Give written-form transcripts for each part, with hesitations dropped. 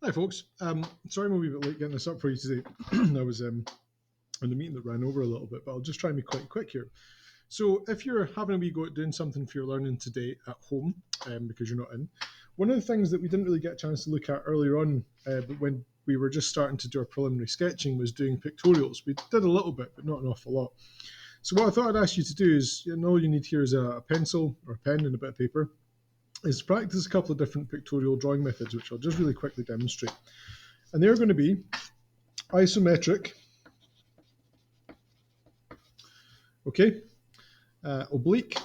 Hi folks, sorry I'm a wee bit late getting this up for you today. I was in a meeting that ran over a little bit, but I'll just try and be quite quick here. So if you're having a wee go at doing something for your learning today at home, because you're not in, one of the things that we didn't really get a chance to look at earlier on, but when we were just starting to do our preliminary sketching, was doing pictorials. We did a little bit, but not an awful lot. So what I thought I'd ask you to do is, all you need here is a pencil or a pen and a bit of paper, is practice a couple of different pictorial drawing methods, which I'll just really quickly demonstrate. And they're going to be isometric, okay, oblique,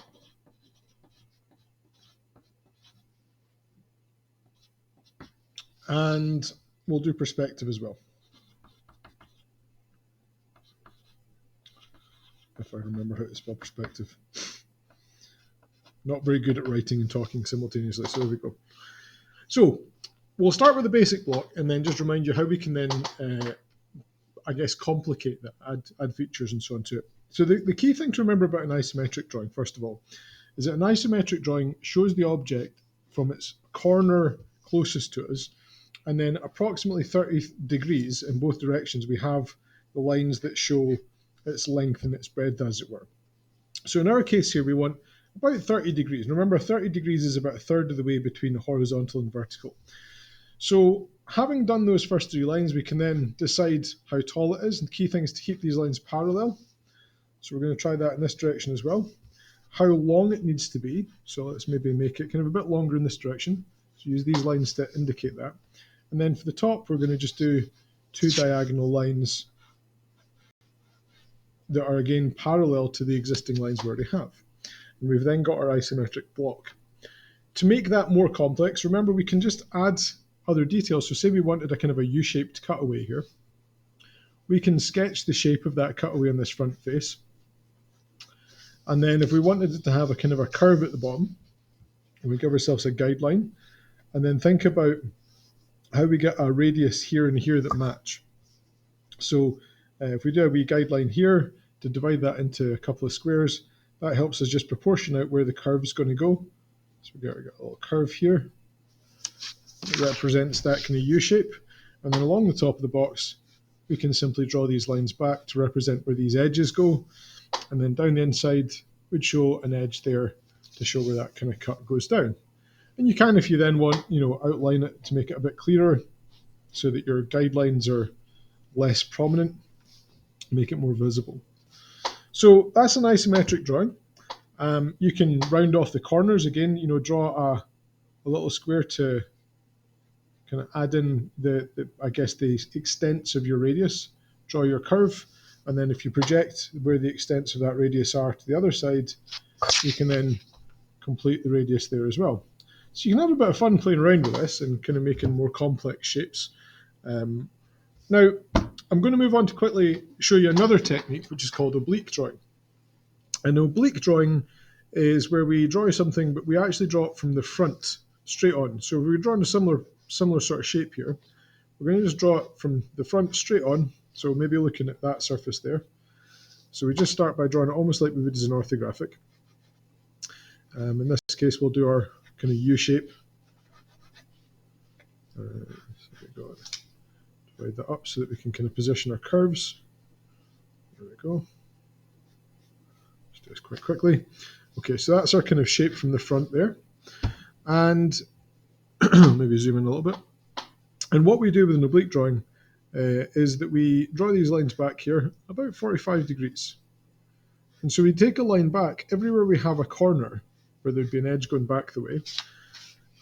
and we'll do perspective as well, if I remember how to spell perspective. Not very good at writing and talking simultaneously, so there we go. So we'll start with the basic block and then just remind you how we can then, I guess, complicate that, add features and so on to it. So the key thing to remember about an isometric drawing, first of all, is that an isometric drawing shows the object from its corner closest to us, and then approximately 30 degrees in both directions, we have the lines that show its length and its breadth, as it were. So in our case here, we want about 30 degrees. And remember, 30 degrees is about a third of the way between horizontal and vertical. So having done those first three lines, we can then decide how tall it is. And the key thing is to keep these lines parallel. So we're going to try that in this direction as well. How long it needs to be. So let's maybe make it kind of a bit longer in this direction. So use these lines to indicate that. And then for the top, we're going to just do two diagonal lines that are again parallel to the existing lines we already have. And we've then got our isometric block. To make that more complex, remember we can just add other details. So say we wanted a kind of a U-shaped cutaway here. We can sketch the shape of that cutaway on this front face. And then if we wanted it to have a kind of a curve at the bottom, we give ourselves a guideline, and then think about how we get a radius here and here that match. So if we do a wee guideline here to divide that into a couple of squares, that helps us just proportion out where the curve is going to go. So we've got a little curve here that represents that kind of U shape. And then along the top of the box, we can simply draw these lines back to represent where these edges go. And then down the inside, we'd show an edge there to show where that kind of cut goes down. And you can, if you then want, outline it to make it a bit clearer so that your guidelines are less prominent, make it more visible. So that's an isometric drawing. You can round off the corners again, draw a little square to kind of add in the extents of your radius, draw your curve, and then if you project where the extents of that radius are to the other side, you can then complete the radius there as well. So you can have a bit of fun playing around with this and kind of making more complex shapes. Now, I'm going to move on to quickly show you another technique, which is called oblique drawing. An oblique drawing is where we draw something, but we actually draw it from the front straight on. So if we're drawing a similar sort of shape here, we're going to just draw it from the front straight on. So maybe looking at that surface there. So we just start by drawing it almost like we would as an orthographic. In this case, we'll do our kind of U shape. So we got divide that up so that we can kind of position our curves. There we go. Let's do this quite quickly. Okay, so that's our kind of shape from the front there. And maybe zoom in a little bit. And what we do with an oblique drawing is that we draw these lines back here about 45 degrees. And so we take a line back everywhere we have a corner where there'd be an edge going back the way.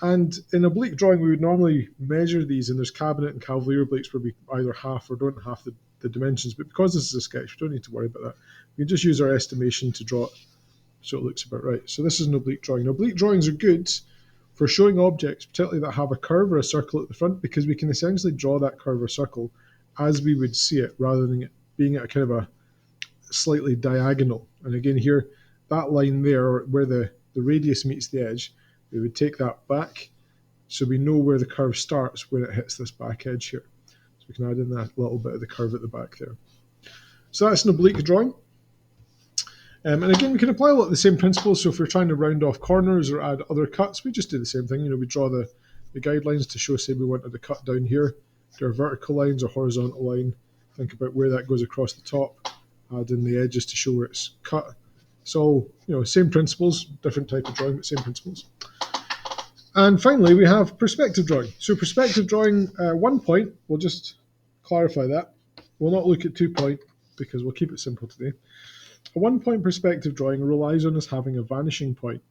And in oblique drawing, we would normally measure these, and there's cabinet and cavalier obliques where we either half or don't half the dimensions. But because this is a sketch, we don't need to worry about that. We can just use our estimation to draw it so it looks about right. So this is an oblique drawing. Now, oblique drawings are good for showing objects, particularly that have a curve or a circle at the front, because we can essentially draw that curve or circle as we would see it, rather than it being at a kind of a slightly diagonal. And again here, that line there, where the radius meets the edge, we would take that back so we know where the curve starts when it hits this back edge here. So we can add in that little bit of the curve at the back there. So that's an oblique drawing. And again, we can apply a lot of the same principles. So if we're trying to round off corners or add other cuts, we just do the same thing. We draw the the guidelines to show, say we wanted to cut down here, do our vertical lines or horizontal line, think about where that goes across the top, add in the edges to show where it's cut. So, same principles, different type of drawing, but same principles. And finally, we have perspective drawing. So perspective drawing, 1 point, we'll just clarify that. We'll not look at 2 point because we'll keep it simple today. A 1 point perspective drawing relies on us having a vanishing point.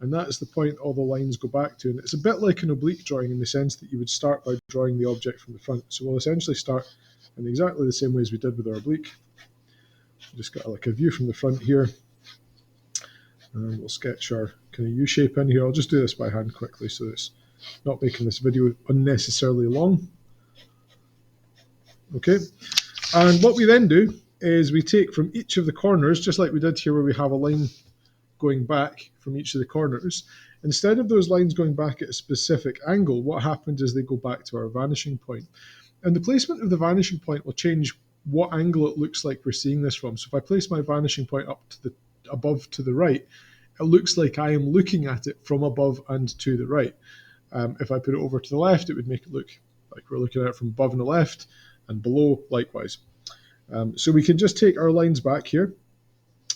And that is the point all the lines go back to. And it's a bit like an oblique drawing in the sense that you would start by drawing the object from the front. So we'll essentially start in exactly the same way as we did with our oblique. Just got like a view from the front here. And we'll sketch our kind of U-shape in here. I'll just do this by hand quickly so it's not making this video unnecessarily long. Okay. And what we then do is we take from each of the corners, just like we did here where we have a line going back from each of the corners, instead of those lines going back at a specific angle, what happens is they go back to our vanishing point. And the placement of the vanishing point will change what angle it looks like we're seeing this from. So if I place my vanishing point up to the above to the right, it looks like I am looking at it from above and to the right. If I put it over to the left, it would make it look like we're looking at it from above and the left, and below likewise. So we can just take our lines back here.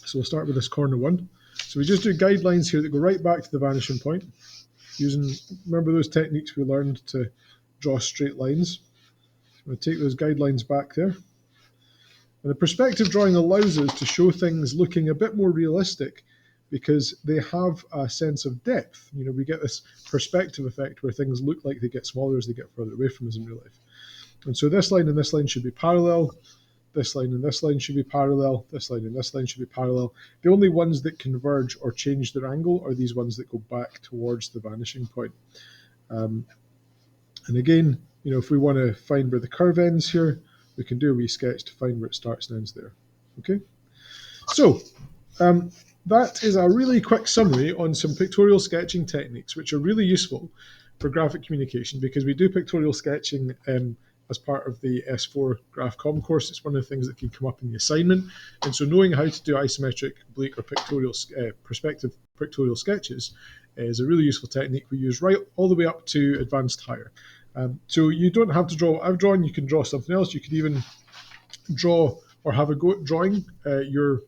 So we'll start with this corner one. So we just do guidelines here that go right back to the vanishing point, using, remember those techniques we learned to draw straight lines. We'll take those guidelines back there. And the perspective drawing allows us to show things looking a bit more realistic because they have a sense of depth. We get this perspective effect where things look like they get smaller as they get further away from us in real life. And so this line and this line should be parallel. This line and this line should be parallel. This line and this line should be parallel. The only ones that converge or change their angle are these ones that go back towards the vanishing point. And again, if we want to find where the curve ends here, we can do a wee sketch to find where it starts and ends there. Okay, so that is a really quick summary on some pictorial sketching techniques, which are really useful for graphic communication because we do pictorial sketching as part of the S4 Graph Comm course. It's one of the things that can come up in the assignment. And so knowing how to do isometric, oblique, or perspective pictorial sketches is a really useful technique we use right all the way up to advanced higher. So you don't have to draw what I've drawn. You can draw something else. You could even draw or have a go at drawing your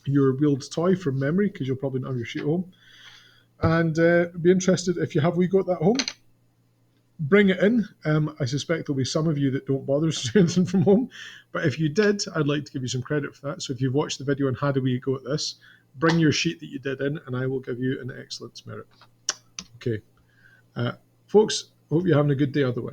wheeled toy from memory because you'll probably not have your sheet at home. And be interested if you have we go at that home. Bring it in. I suspect there'll be some of you that don't bother to do anything from home, but if you did, I'd like to give you some credit for that. So if you've watched the video on how do we go at this, bring your sheet that you did in and I will give you an excellence merit. Okay. Folks, hope you're having a good day otherwise.